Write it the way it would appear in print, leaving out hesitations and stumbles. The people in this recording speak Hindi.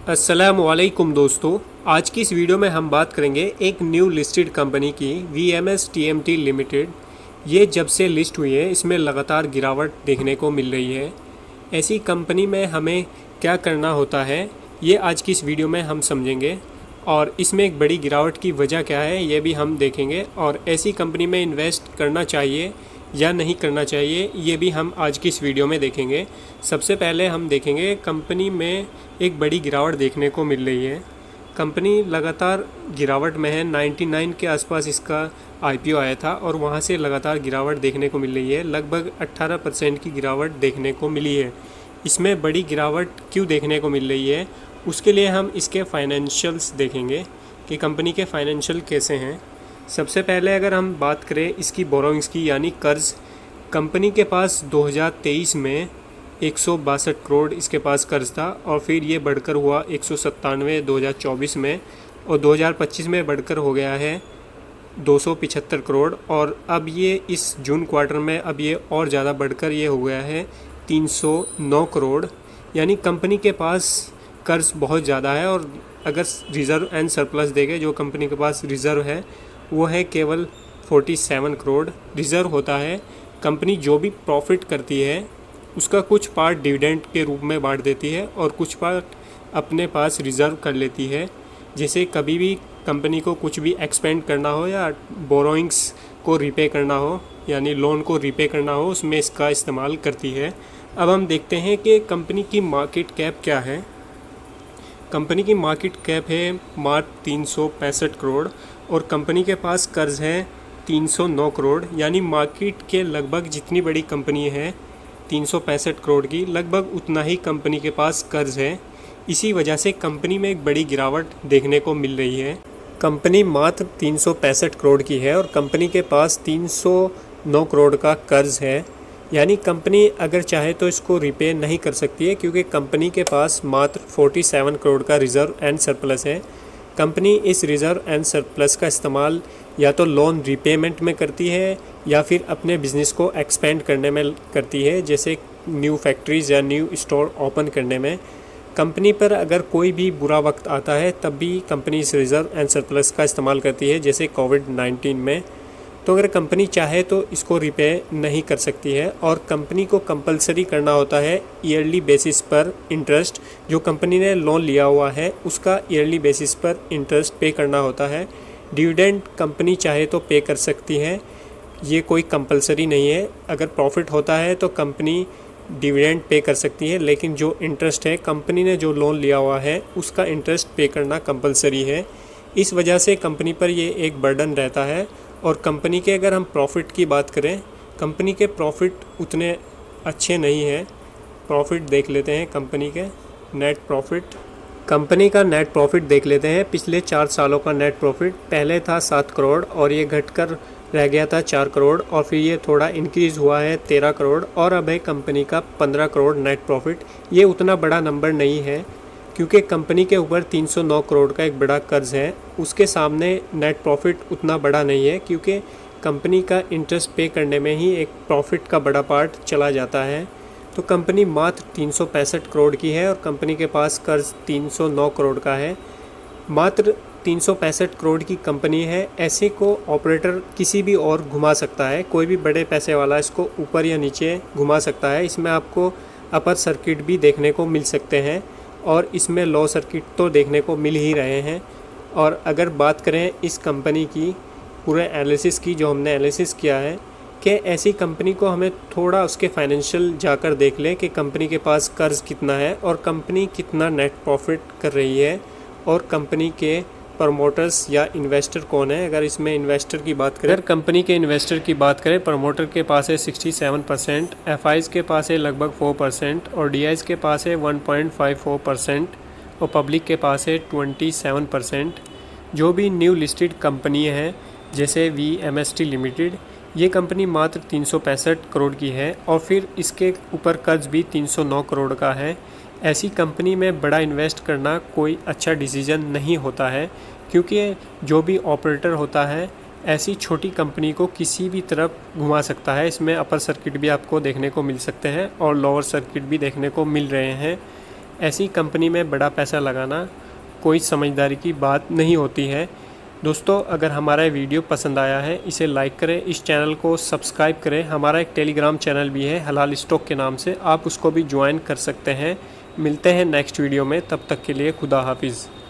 अस्सलामुअलैकुम दोस्तों, आज की इस वीडियो में हम बात करेंगे एक न्यू लिस्टेड कंपनी की VMS TMT लिमिटेड। ये जब से लिस्ट हुई है इसमें लगातार गिरावट देखने को मिल रही है। ऐसी कंपनी में हमें क्या करना होता है ये आज की इस वीडियो में हम समझेंगे और इसमें एक बड़ी गिरावट की वजह क्या है ये भी हम देखेंगे और ऐसी कंपनी में इन्वेस्ट करना चाहिए या नहीं करना चाहिए ये भी हम आज की इस वीडियो में देखेंगे। सबसे पहले हम देखेंगे कंपनी में एक बड़ी गिरावट देखने को मिल रही है। कंपनी लगातार गिरावट में है। 99 के आसपास इसका IPO आया था और वहाँ से लगातार गिरावट देखने को मिल रही है। लगभग 18% की गिरावट देखने को मिली है। इसमें बड़ी गिरावट क्यों देखने को मिल रही है उसके लिए हम इसके फाइनेंशियल्स देखेंगे कि कंपनी के फाइनेंशियल कैसे हैं। सबसे पहले अगर हम बात करें इसकी बोरोइंग्स की यानी कर्ज़, कंपनी के पास 2023 में 162 करोड़ इसके पास कर्ज़ था और फिर ये बढ़कर हुआ 197 2024 में और 2025 में बढ़कर हो गया है 275 करोड़ और अब ये इस जून क्वार्टर में अब ये और ज़्यादा बढ़कर ये हो गया है 309 करोड़। यानी कंपनी के पास कर्ज़ बहुत ज़्यादा है और अगर रिज़र्व एंड सरप्लस देखें जो कंपनी के पास रिज़र्व है वो है केवल 47 करोड़ रिज़र्व होता है। कंपनी जो भी प्रॉफिट करती है उसका कुछ पार्ट डिविडेंड के रूप में बांट देती है और कुछ पार्ट अपने पास रिज़र्व कर लेती है। जैसे कभी भी कंपनी को कुछ भी एक्सपेंड करना हो या बोरोइंग्स को रीपे करना हो यानी लोन को रीपे करना हो उसमें इसका इस्तेमाल करती है। अब हम देखते हैं कि कंपनी की मार्केट कैप क्या है। कंपनी की मार्केट कैप है मात्र 365 करोड़ और कंपनी के पास कर्ज़ है 309 करोड़। यानी मार्केट के लगभग जितनी बड़ी कंपनी है 365 करोड़ की लगभग उतना ही कंपनी के पास कर्ज़ है। इसी वजह से कंपनी में एक बड़ी गिरावट देखने को मिल रही है। कंपनी मात्र 365 करोड़ की है और कंपनी के पास 309 करोड़ का कर्ज़ है। यानी कंपनी अगर चाहे तो इसको रिपे नहीं कर सकती है क्योंकि कंपनी के पास मात्र 47 करोड़ का रिज़र्व एंड सरप्लस है। कंपनी इस रिज़र्व एंड सरप्लस का इस्तेमाल या तो लोन रीपेमेंट में करती है या फिर अपने बिज़नेस को एक्सपेंड करने में करती है, जैसे न्यू फैक्ट्रीज़ या न्यू स्टोर ओपन करने में। कंपनी पर अगर कोई भी बुरा वक्त आता है तब भी कंपनी इस रिज़र्व एंड सरप्लस का इस्तेमाल करती है, जैसे कोविड-19 में। तो अगर कंपनी चाहे तो इसको रिपे नहीं कर सकती है और कंपनी को कंपलसरी करना होता है ईयरली बेसिस पर इंटरेस्ट। जो कंपनी ने लोन लिया हुआ है उसका ईयरली बेसिस पर इंटरेस्ट पे करना होता है। डिविडेंड कंपनी चाहे तो पे कर सकती है, ये कोई कंपलसरी नहीं है। अगर प्रॉफिट होता है तो कंपनी डिविडेंड पे कर सकती है, लेकिन जो इंटरेस्ट है कंपनी ने जो लोन लिया हुआ है उसका इंटरेस्ट पे करना कंपलसरी है। इस वजह से कंपनी पर ये एक बर्डन रहता है। और कंपनी के अगर हम प्रॉफिट की बात करें, कंपनी के प्रॉफिट उतने अच्छे नहीं हैं। प्रॉफिट देख लेते हैं कंपनी के नेट प्रॉफिट। कंपनी का नेट प्रॉफिट देख लेते हैं। पिछले 4 सालों का नेट प्रॉफिट पहले था 7 करोड़ और ये घटकर रह गया था 4 करोड़ और फिर ये थोड़ा इंक्रीज़ हुआ है 13 करोड़ और अब है कंपनी का 15 करोड़ नेट प्रॉफिट। ये उतना बड़ा नंबर नहीं है क्योंकि कंपनी के ऊपर 309 करोड़ का एक बड़ा कर्ज़ है। उसके सामने नेट प्रॉफिट उतना बड़ा नहीं है क्योंकि कंपनी का इंटरेस्ट पे करने में ही एक प्रॉफिट का बड़ा पार्ट चला जाता है। तो कंपनी मात्र 365 करोड़ की है और कंपनी के पास कर्ज़ 309 करोड़ का है। मात्र 365 करोड़ की कंपनी है, ऐसे को ऑपरेटर किसी भी और घुमा सकता है। कोई भी बड़े पैसे वाला इसको ऊपर या नीचे घुमा सकता है। इसमें आपको अपर सर्किट भी देखने को मिल सकते हैं और इसमें लो सर्किट तो देखने को मिल ही रहे हैं। और अगर बात करें इस कंपनी की पूरे एनालिसिस की जो हमने एनालिसिस किया है कि ऐसी कंपनी को हमें थोड़ा उसके फाइनेंशियल जाकर देख लें कि कंपनी के पास कर्ज़ कितना है और कंपनी कितना नेट प्रॉफिट कर रही है और कंपनी के प्रमोटर्स या इन्वेस्टर कौन है। अगर इसमें इन्वेस्टर की बात करें, अगर कंपनी के इन्वेस्टर की बात करें, प्रमोटर के पास है 67%, एफआईज़ के पास है लगभग 4% और डीआईज़ के पास है 1.54% और पब्लिक के पास है 27%। जो भी न्यू लिस्टेड कंपनी है जैसे VMST लिमिटेड, ये कंपनी मात्र 365 करोड़ की है और फिर इसके ऊपर कर्ज भी 309 करोड़ का है। ऐसी कंपनी में बड़ा इन्वेस्ट करना कोई अच्छा डिसीजन नहीं होता है क्योंकि जो भी ऑपरेटर होता है ऐसी छोटी कंपनी को किसी भी तरफ घुमा सकता है। इसमें अपर सर्किट भी आपको देखने को मिल सकते हैं और लोअर सर्किट भी देखने को मिल रहे हैं। ऐसी कंपनी में बड़ा पैसा लगाना कोई समझदारी की बात नहीं होती है। दोस्तों, अगर हमारा वीडियो पसंद आया है इसे लाइक करें, इस चैनल को सब्सक्राइब करें। हमारा एक टेलीग्राम चैनल भी है हलाल स्टॉक के नाम से, आप उसको भी ज्वाइन कर सकते हैं। मिलते हैं नेक्स्ट वीडियो में, तब तक के लिए खुदा हाफिज़।